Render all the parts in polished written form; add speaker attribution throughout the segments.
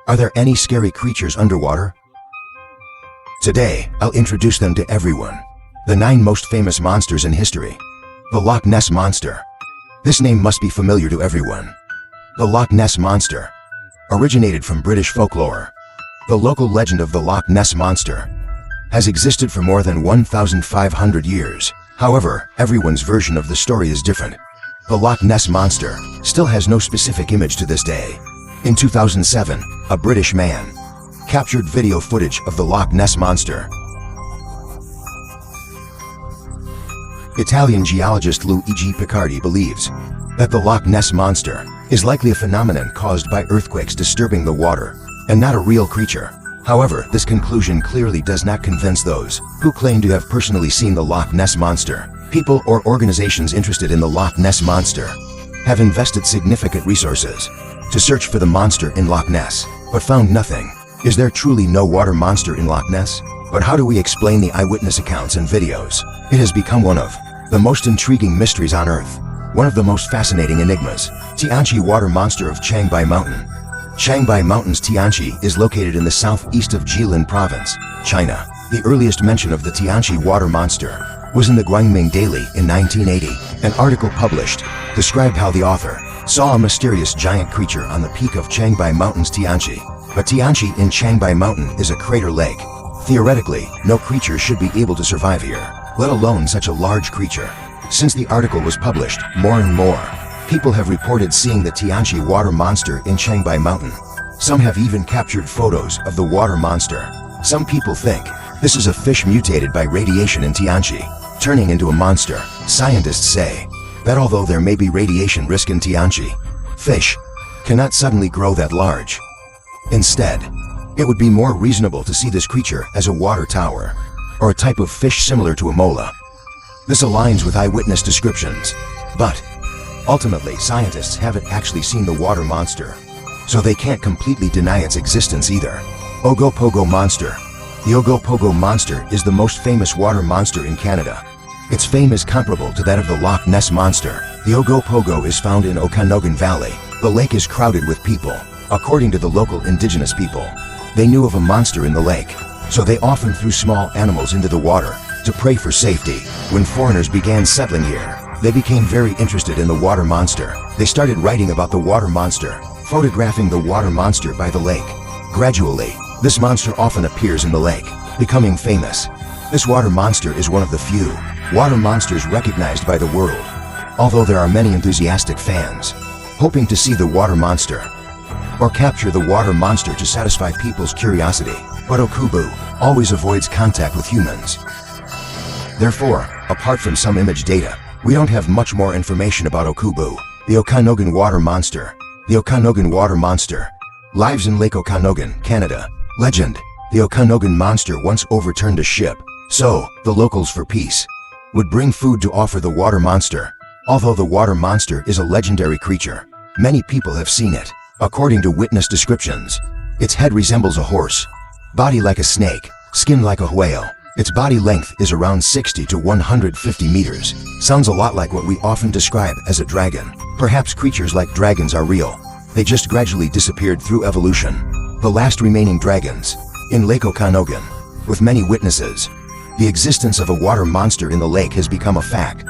Speaker 1: Are there any scary creatures underwater? Today, I'll introduce them to everyone. The 9 most famous monsters in history. The Loch Ness Monster. This name must be familiar to everyone. The Loch Ness Monster originated from British folklore. The local legend of the Loch Ness Monster has existed for more than 1,500 years. However, everyone's version of the story is different. The Loch Ness Monster still has no specific image to this day. In 2007, a British man captured video footage of the Loch Ness Monster. Italian geologist Luigi Picardi believes that the Loch Ness Monster is likely a phenomenon caused by earthquakes disturbing the water, and not a real creature. However, this conclusion clearly does not convince those who claim to have personally seen the Loch Ness Monster. People or organizations interested in the Loch Ness Monster have invested significant resources to search for the monster in Loch Ness, but found nothing. Is there truly no water monster in Loch Ness? But how do we explain the eyewitness accounts and videos? It has become one of the most intriguing mysteries on Earth. One of the most fascinating enigmas. Tianqi Water Monster of Cangbei Mountain. Cangbei Mountain's Tianqi is located in the southeast of Jilin Province, China. The earliest mention of the Tianqi Water Monster was in the Guangming Daily in 1980. An article published described how the author saw a mysterious giant creature on the peak of Cangbei Mountain's Tianqi. But Tianqi in Cangbei Mountain is a crater lake. Theoretically, no creature should be able to survive here, let alone such a large creature. Since the article was published, more and more people have reported seeing the Tianqi Water Monster in Cangbei Mountain. Some have even captured photos of the water monster. Some people think this is a fish mutated by radiation in Tianqi, turning into a monster. Scientists say that although there may be radiation risk in Tianqi, fish cannot suddenly grow that large. Instead, it would be more reasonable to see this creature as a water tower, or a type of fish similar to a mola. This aligns with eyewitness descriptions, but ultimately scientists haven't actually seen the water monster, so they can't completely deny its existence either. Ogopogo Monster. The Ogopogo Monster is the most famous water monster in Canada. Its fame is comparable to that of the Loch Ness Monster. The Ogopogo is found in Okanogan Valley. The lake is crowded with people. According to the local indigenous people, they knew of a monster in the lake, so they often threw small animals into the water to pray for safety. When foreigners began settling here, they became very interested in the water monster. They started writing about the water monster, photographing the water monster by the lake. Gradually, this monster often appears in the lake, becoming famous. This water monster is one of the few water monsters recognized by the world, although there are many enthusiastic fans hoping to see the water monster or capture the water monster to satisfy people's curiosity. But Okubu always avoids contact with humans. Therefore, apart from some image data, we don't have much more information about Okubu. The Okanogan Water Monster. The Okanogan Water Monster lives in Lake Okanogan, Canada. Legend. The Okanogan Monster once overturned a ship, so the locals, for peace, would bring food to offer the water monster. Although the water monster is a legendary creature, many people have seen it. According to witness descriptions, its head resembles a horse, body like a snake, skin like a whale. Its body length is around 60 to 150 meters. Sounds a lot like what we often describe as a dragon. Perhaps creatures like dragons are real. They just gradually disappeared through evolution. The last remaining dragons in Lake Okanogan, with many witnesses, the existence of a water monster in the lake has become a fact.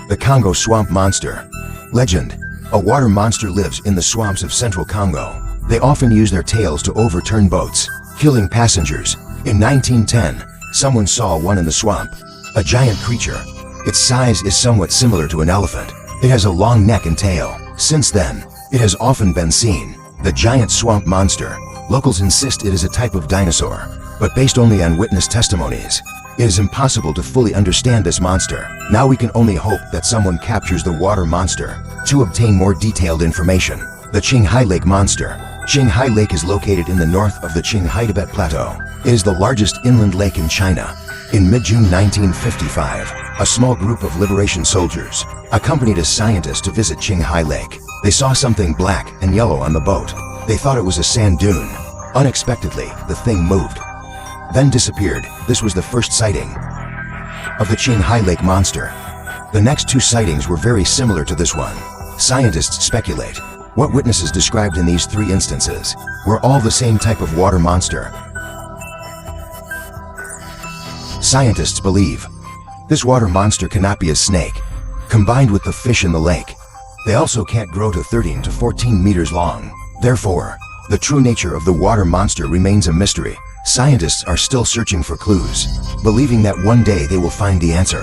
Speaker 1: The Congo Swamp Monster. Legend. A water monster lives in the swamps of central Congo. They often use their tails to overturn boats, killing passengers. In 1910, someone saw one in the swamp. A giant creature. Its size is somewhat similar to an elephant. It has a long neck and tail. Since then, it has often been seen. The giant swamp monster. Locals insist it is a type of dinosaur, but based only on witness testimonies, it is impossible to fully understand this monster. Now we can only hope that someone captures the water monster to obtain more detailed information. The Qinghai Lake Monster. Qinghai Lake is located in the north of the Qinghai Tibet Plateau. It is the largest inland lake in China. In mid-June 1955, a small group of liberation soldiers accompanied a scientist to visit Qinghai Lake. They saw something black and yellow on the boat. They thought it was a sand dune. Unexpectedly, the thing moved, then disappeared. This was the first sighting of the Qinghai Lake Monster. The next 2 sightings were very similar to this one. Scientists speculate What witnesses described in these 3 instances were all the same type of water monster. Scientists believe this water monster cannot be a snake. Combined with the fish in the lake, they also can't grow to 13 to 14 meters long. Therefore, the true nature of the water monster remains a mystery. Scientists are still searching for clues, believing that one day they will find the answer.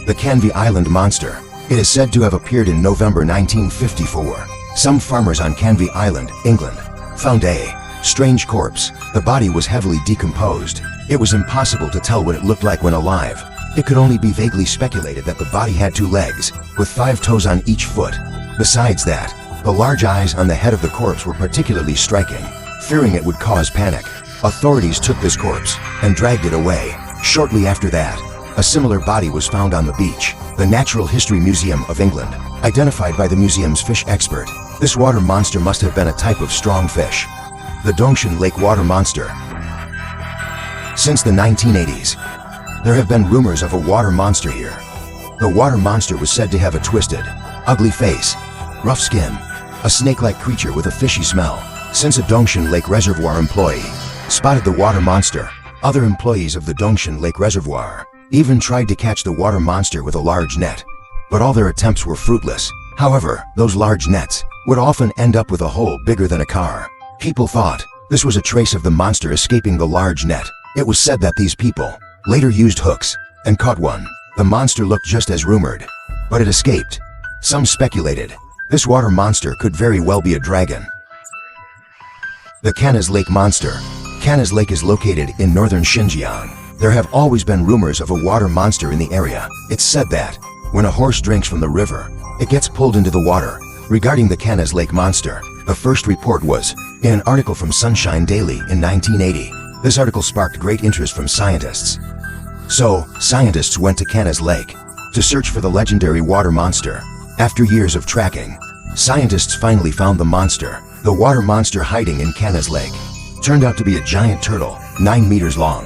Speaker 1: The Canvey Island Monster. It is said to have appeared in November 1954. Some farmers on Canvey Island, England, found a strange corpse. The body was heavily decomposed. It was impossible to tell what it looked like when alive. It could only be vaguely speculated that the body had 2 legs, with 5 toes on each foot. Besides that, the large eyes on the head of the corpse were particularly striking. Fearing it would cause panic, authorities took this corpse and dragged it away. Shortly after that, a similar body was found on the beach. The Natural History Museum of England identified by the museum's fish expert. This water monster must have been a type of strong fish. The Dongshan Lake Water Monster. Since the 1980s, there have been rumors of a water monster here. The water monster was said to have a twisted, ugly face, rough skin, a snake-like creature with a fishy smell. Since a Dongshan Lake Reservoir employee spotted the water monster, other employees of the Dongshan Lake Reservoir even tried to catch the water monster with a large net, but all their attempts were fruitless. However, those large nets would often end up with a hole bigger than a car. People thought this was a trace of the monster escaping the large net. It was said that these people later used hooks and caught one. The monster looked just as rumored, but it escaped. Some speculated this water monster could very well be a dragon. The Kanas Lake Monster. Kanas Lake is located in northern Xinjiang. There have always been rumors of a water monster in the area. It's said that when a horse drinks from the river, it gets pulled into the water. Regarding the Kanas Lake Monster, the first report was in an article from Sunshine Daily in 1980. This article sparked great interest from scientists. So, scientists went to Kanas Lake to search for the legendary water monster. After years of tracking, scientists finally found the monster. The water monster hiding in Kanas Lake turned out to be a giant turtle, 9 meters long.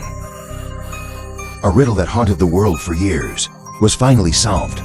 Speaker 1: A riddle that haunted the world for years was finally solved.